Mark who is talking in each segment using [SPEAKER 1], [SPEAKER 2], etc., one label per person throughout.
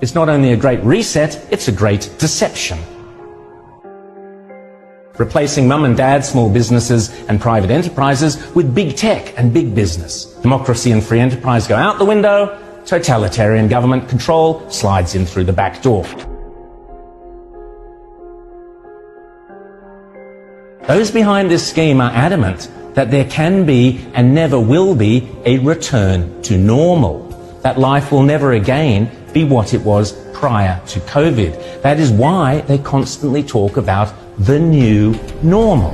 [SPEAKER 1] It's not only a great reset, it's a great deception. Replacing mum and dad, small businesses and private enterprises with big tech and big business. Democracy and free enterprise go out the window, totalitarian government control slides in through the back door. Those behind this scheme are adamant that there can be and never will be a return to normal, that life will never again be what it was prior to COVID. That is why they constantly talk about the new normal.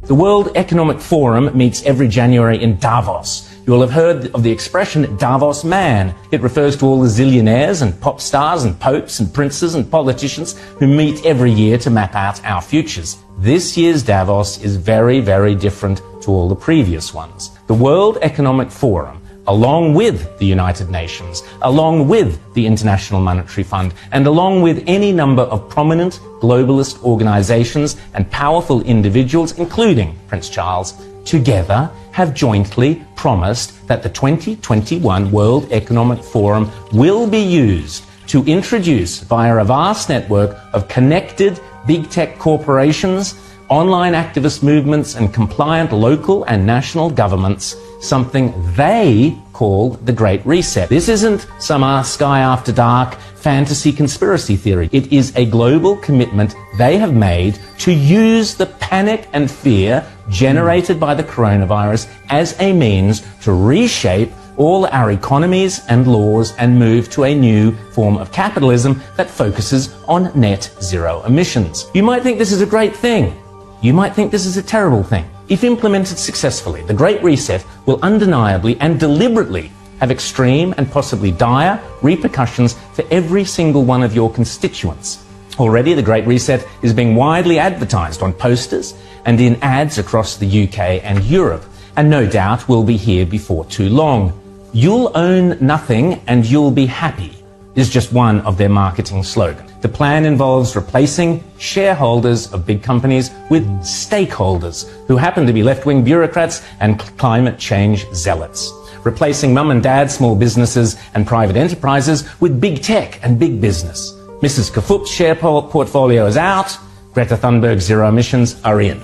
[SPEAKER 1] The World Economic Forum meets every January in Davos. You will have heard of the expression Davos man. It refers to all the zillionaires and pop stars and popes and princes and politicians who meet every year to map out our futures. This year's Davos is very, very different to all the previous ones. The World Economic Forum, along with the United Nations, along with the International Monetary Fund, and along with any number of prominent globalist organizations and powerful individuals, including Prince Charles, together have jointly promised that the 2021 World Economic Forum will be used to introduce, via a vast network of connected big tech corporations, online activist movements and compliant local and national governments, something they call the Great Reset. This isn't some Sky After Dark fantasy conspiracy theory. It is a global commitment they have made to use the panic and fear generated by the coronavirus as a means to reshape all our economies and laws and move to a new form of capitalism that focuses on net zero emissions. You might think this is a great thing. You might think this is a terrible thing. If implemented successfully, the Great Reset will undeniably and deliberately have extreme and possibly dire repercussions for every single one of your constituents. Already, the Great Reset is being widely advertised on posters and in ads across the UK and Europe, and no doubt will be here before too long. You'll own nothing and you'll be happy is just one of their marketing slogans. The plan involves replacing shareholders of big companies with stakeholders who happen to be left-wing bureaucrats and climate change zealots. Replacing mum and dad, small businesses and private enterprises with big tech and big business. Mrs. Kafup's share portfolio is out. Greta Thunberg's zero emissions are in.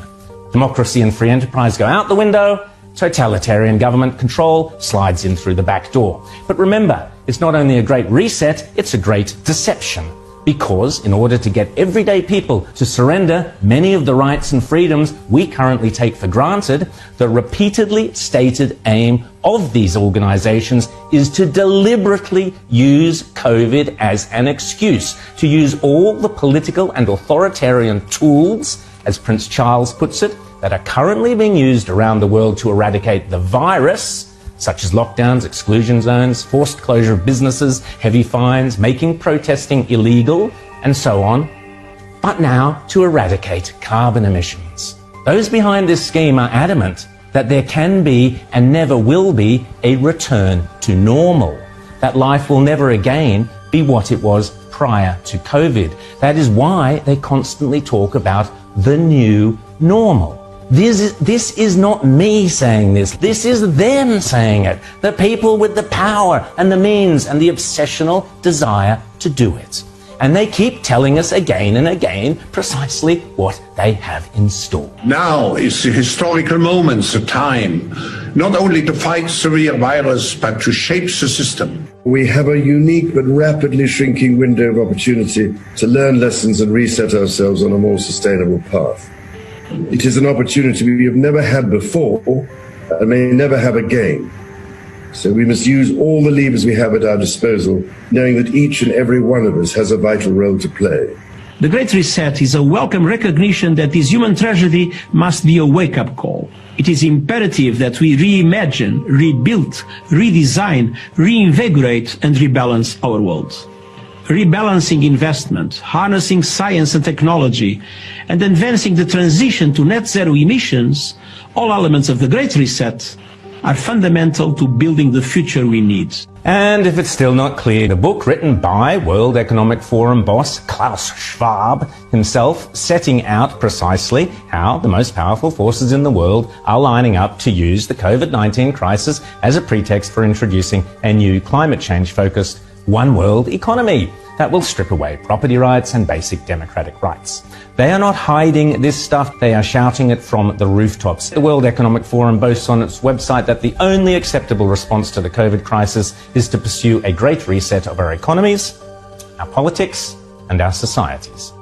[SPEAKER 1] Democracy and free enterprise go out the window. Totalitarian government control slides in through the back door. But remember, it's not only a great reset, it's a great deception. Because in order to get everyday people to surrender many of the rights and freedoms we currently take for granted, the repeatedly stated aim of these organizations is to deliberately use COVID as an excuse, to use all the political and authoritarian tools, as Prince Charles puts it, that are currently being used around the world to eradicate the virus, such as lockdowns, exclusion zones, forced closure of businesses, heavy fines, making protesting illegal, and so on, but now to eradicate carbon emissions. Those behind this scheme are adamant that there can be and never will be a return to normal, that life will never again be what it was prior to COVID. That is why they constantly talk about the new normal. This is not me saying this. This is them saying it. The people with the power and the means and the obsessional desire to do it. And they keep telling us again and again precisely what they have in store.
[SPEAKER 2] Now is the historical moment, the time, not only to fight the real virus, but to shape the system.
[SPEAKER 3] We have a unique but rapidly shrinking window of opportunity to learn lessons and reset ourselves on a more sustainable path. It is an opportunity we have never had before and may never have again. So we must use all the levers we have at our disposal, knowing that each and every one of us has a vital role to play.
[SPEAKER 4] The Great Reset is a welcome recognition that this human tragedy must be a wake-up call. It is imperative that we reimagine, rebuild, redesign, reinvigorate and rebalance our world. Rebalancing investment, harnessing science and technology, and advancing the transition to net zero emissions, all elements of the Great Reset, are fundamental to building the future we need.
[SPEAKER 1] And if it's still not clear, the book written by World Economic Forum boss Klaus Schwab himself, setting out precisely how the most powerful forces in the world are lining up to use the COVID-19 crisis as a pretext for introducing a new climate change-focused one world economy that will strip away property rights and basic democratic rights. They are not hiding this stuff, they are shouting it from the rooftops. The World Economic Forum boasts on its website that the only acceptable response to the COVID crisis is to pursue a great reset of our economies, our politics, and our societies.